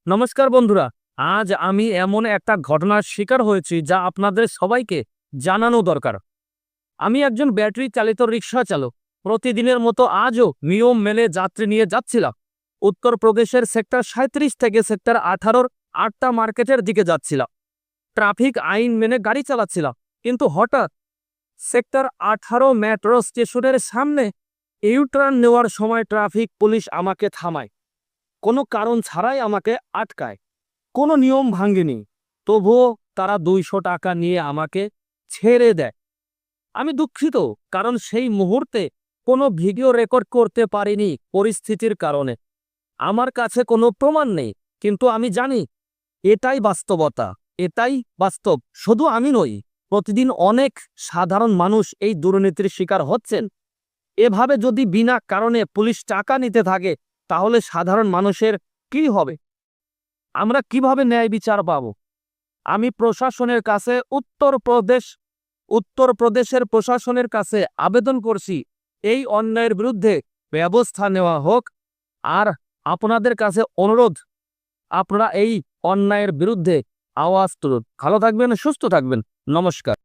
নমস্কার বন্ধুরা। আজ আমি এমন একটা ঘটনার শিকার হয়েছি যা আপনাদের সবাইকে জানানো দরকার। আমি একজন ব্যাটারি চালিত রিক্সা চালক। প্রতিদিনের মতো আজও নিয়ম মেনে যাত্রী নিয়ে যাচ্ছিলাম। উত্তরপ্রদেশের সেক্টর 37 থেকে সেক্টর 18-র 8টা মার্কেটের দিকে যাচ্ছিলাম। ট্রাফিক আইন মেনে গাড়ি চালাচ্ছিলাম, কিন্তু হঠাৎ সেক্টর 18 মেট্রো স্টেশনের সামনে ইউটার্ন নেওয়ার সময় ট্রাফিক পুলিশ আমাকে থামায়। কোনো কারণ ছাড়াই আমাকে আটকায়। কোনো নিয়ম ভাঙেনি, তবুও তারা 200 টাকা নিয়ে আমাকে ছেড়ে দেয়। আমি দুঃখিত, কারণ সেই মুহূর্তে কোনো ভিডিও রেকর্ড করতে পারিনি পরিস্থিতির কারণে। আমার কাছে কোনো প্রমাণ নেই, কিন্তু আমি জানি এটাই বাস্তবতা, এটাই বাস্তব। শুধু আমি নই, প্রতিদিন অনেক সাধারণ মানুষ এই দুর্নীতির শিকার হচ্ছেন। এভাবে যদি বিনা কারণে পুলিশ টাকা নিতে থাকে, তাহলে সাধারণ মানুষের কি হবে? আমরা কিভাবে ন্যায় বিচার পাব? আমি প্রশাসনের কাছে উত্তরপ্রদেশের প্রশাসনের কাছে আবেদন করছি এই অন্যায়ের বিরুদ্ধে ব্যবস্থা নেওয়া হোক। আর আপনাদের কাছে অনুরোধ, আপনারা এই অন্যায়ের বিরুদ্ধে আওয়াজ তুলুন। ভালো থাকবেন, সুস্থ থাকবেন। নমস্কার।